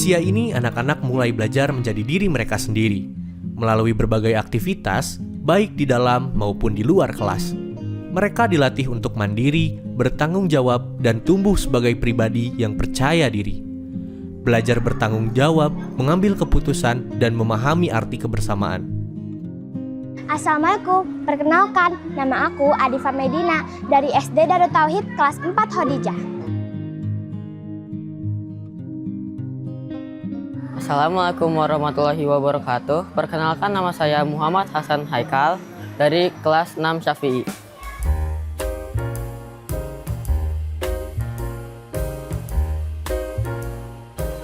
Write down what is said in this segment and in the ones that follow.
usia ini, anak-anak mulai belajar menjadi diri mereka sendiri melalui berbagai aktivitas, baik di dalam maupun di luar kelas. Mereka dilatih untuk mandiri, bertanggung jawab, dan tumbuh sebagai pribadi yang percaya diri. Belajar bertanggung jawab, mengambil keputusan, dan memahami arti kebersamaan. Assalamualaikum, perkenalkan, nama aku Adifa Medina dari SD Darut Tauhid kelas 4 Hodijah. Assalamualaikum warahmatullahi wabarakatuh. Perkenalkan, nama saya Muhammad Hasan Haikal dari kelas 6 Syafi'i.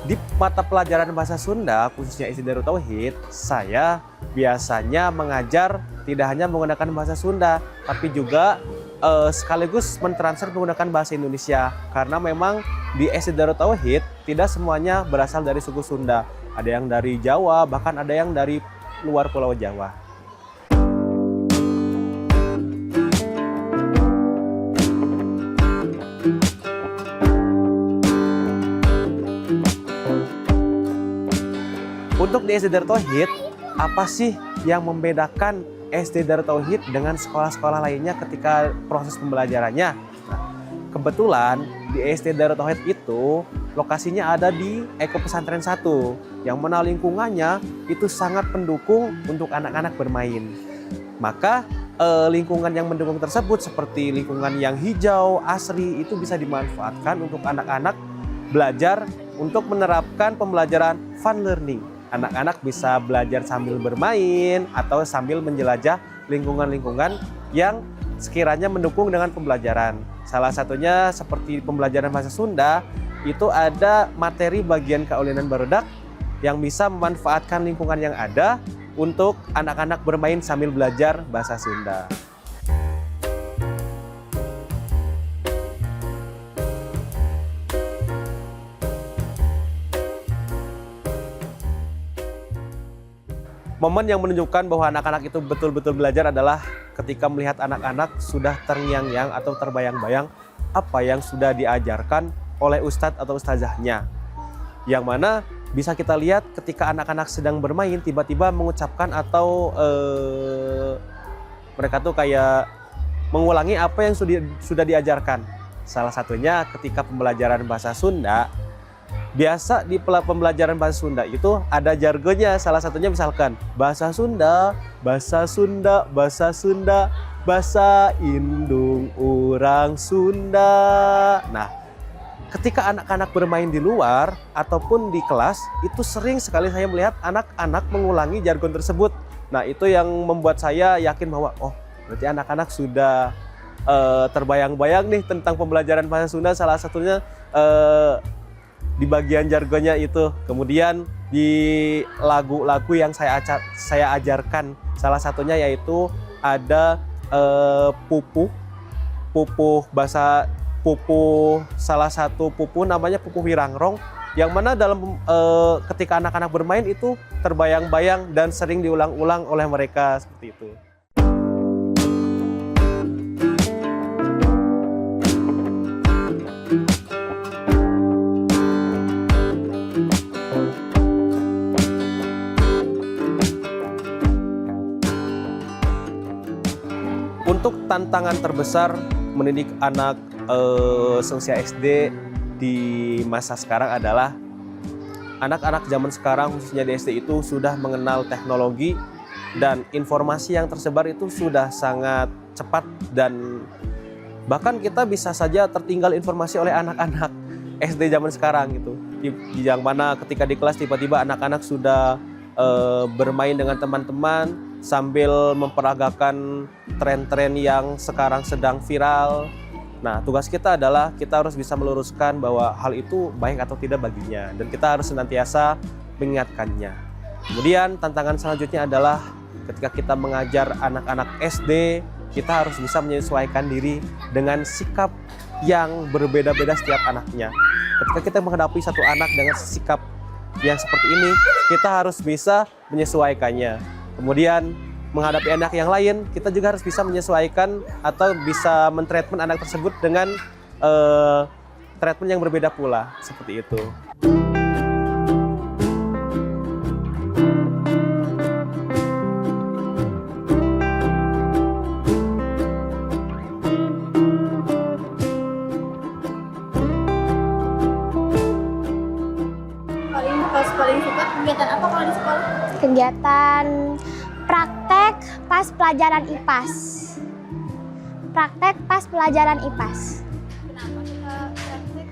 Di mata pelajaran bahasa Sunda, khususnya SD Darut Tauhid, saya biasanya mengajar tidak hanya menggunakan bahasa Sunda, tapi juga sekaligus mentransfer menggunakan bahasa Indonesia. Karena memang di SD Darut Tauhid tidak semuanya berasal dari suku Sunda. Ada yang dari Jawa, bahkan ada yang dari luar Pulau Jawa. Untuk di SD Darut Tauhid, apa sih yang membedakan SD Darut Tauhid dengan sekolah-sekolah lainnya ketika proses pembelajarannya? Nah, kebetulan di SD Darut Tauhid itu lokasinya ada di Eko Pesantren 1, yang mana lingkungannya itu sangat pendukung untuk anak-anak bermain. Maka lingkungan yang mendukung tersebut seperti lingkungan yang hijau, asri, itu bisa dimanfaatkan untuk anak-anak belajar untuk menerapkan pembelajaran fun learning. Anak-anak bisa belajar sambil bermain atau sambil menjelajah lingkungan-lingkungan yang sekiranya mendukung dengan pembelajaran. Salah satunya seperti pembelajaran bahasa Sunda, itu ada materi bagian kaulinan barudak yang bisa memanfaatkan lingkungan yang ada untuk anak-anak bermain sambil belajar bahasa Sunda. Momen yang menunjukkan bahwa anak-anak itu betul-betul belajar adalah ketika melihat anak-anak sudah terngiang-ngiang atau terbayang-bayang apa yang sudah diajarkan oleh ustadz atau ustazahnya. Yang mana bisa kita lihat ketika anak-anak sedang bermain tiba-tiba mengucapkan atau mereka tuh kayak mengulangi apa yang sudah diajarkan. Salah satunya ketika pembelajaran bahasa Sunda. Biasa di pembelajaran bahasa Sunda itu ada jargonnya, salah satunya misalkan bahasa Sunda, bahasa Sunda, bahasa Sunda, bahasa indung orang Sunda. Nah, ketika anak-anak bermain di luar ataupun di kelas, itu sering sekali saya melihat anak-anak mengulangi jargon tersebut. Nah, itu yang membuat saya yakin bahwa oh, berarti anak-anak sudah terbayang-bayang nih tentang pembelajaran bahasa Sunda, salah satunya di bagian jargonnya itu. Kemudian di lagu-lagu yang saya ajarkan, salah satunya yaitu ada pupuh bahasa pupuh, salah satu pupuh namanya pupuh wirangrong, yang mana dalam ketika anak-anak bermain itu terbayang-bayang dan sering diulang-ulang oleh mereka seperti itu. Untuk tantangan terbesar mendidik anak seusia SD di masa sekarang adalah anak-anak zaman sekarang khususnya di SD itu sudah mengenal teknologi dan informasi yang tersebar itu sudah sangat cepat, dan bahkan kita bisa saja tertinggal informasi oleh anak-anak SD zaman sekarang gitu. Yang mana ketika di kelas tiba-tiba anak-anak sudah bermain dengan teman-teman sambil memperagakan tren-tren yang sekarang sedang viral. Nah, tugas kita adalah kita harus bisa meluruskan bahwa hal itu baik atau tidak baginya, dan kita harus senantiasa mengingatkannya. Kemudian tantangan selanjutnya adalah ketika kita mengajar anak-anak SD, kita harus bisa menyesuaikan diri dengan sikap yang berbeda-beda setiap anaknya. Ketika kita menghadapi satu anak dengan sikap yang seperti ini, kita harus bisa menyesuaikannya. Kemudian menghadapi anak yang lain, kita juga harus bisa menyesuaikan atau bisa mentreatment anak tersebut dengan treatment yang berbeda pula, seperti itu. kegiatan praktek pas pelajaran IPAS. Praktek pas pelajaran IPAS. Kenapa suka praktek?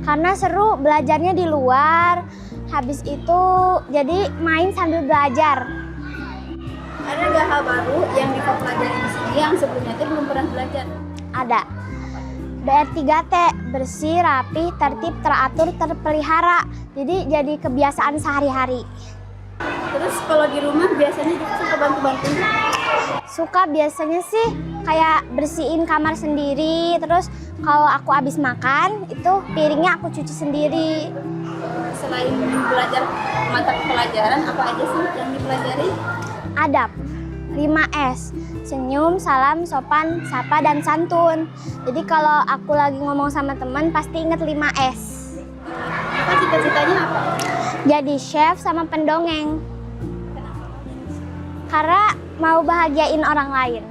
Karena seru belajarnya di luar. Habis itu jadi main sambil belajar. Ada nggak hal baru yang bisa pelajari di sini yang sebelumnya itu belum pernah belajar? Ada. DR3T, bersih, rapi, tertib, teratur, terpelihara. Jadi kebiasaan sehari-hari. Terus kalau di rumah biasanya juga suka bantu-bantu? Suka biasanya sih kayak bersihin kamar sendiri. Terus kalau aku habis makan, itu piringnya aku cuci sendiri. Selain belajar mata pelajaran, apa aja sih yang dipelajari? Adab, 5S, senyum, salam, sopan, sapa, dan santun. Jadi kalau aku lagi ngomong sama teman pasti inget 5S. Apa cita-citanya apa? Jadi chef sama pendongeng. Karena mau bahagiain orang lain.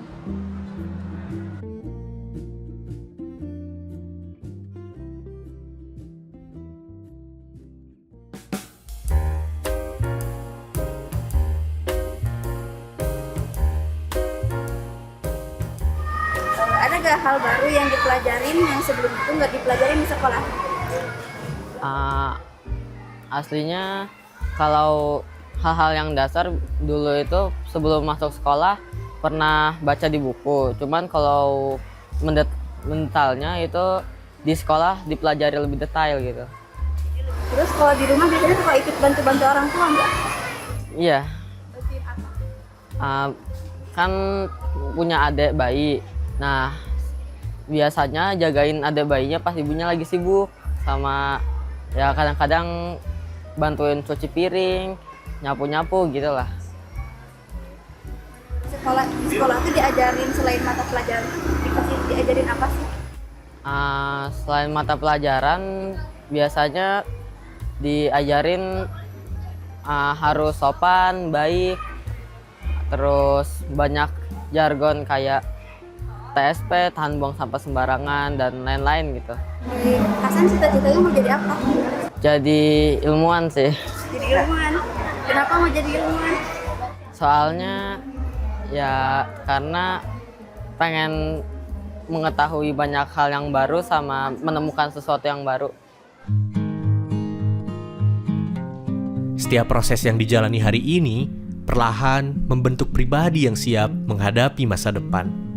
Ada nggak hal baru yang dipelajarin yang sebelum itu nggak dipelajarin di sekolah? Aslinya kalau hal-hal yang dasar dulu itu sebelum masuk sekolah pernah baca di buku. Cuman kalau mentalnya itu di sekolah dipelajari lebih detail gitu. Terus kalau di rumah biasanya suka ikut bantu-bantu orang tua nggak? Iya, Bantuin apa? kan punya adik bayi. Nah, biasanya jagain adik bayinya pas ibunya lagi sibuk, sama ya kadang-kadang bantuin cuci piring, nyapu-nyapu gitu lah. Di sekolah tuh diajarin selain mata pelajaran, diajarin apa sih? Selain mata pelajaran, biasanya diajarin harus sopan, baik, terus banyak jargon kayak TSP, tahan buang sampah sembarangan, dan lain-lain gitu. Hasan cita-citanya mau jadi apa? Jadi ilmuwan sih. Jadi ilmuwan. Kenapa mau jadi ilmuwan? Soalnya ya karena pengen mengetahui banyak hal yang baru sama menemukan sesuatu yang baru. Setiap proses yang dijalani hari ini perlahan membentuk pribadi yang siap menghadapi masa depan.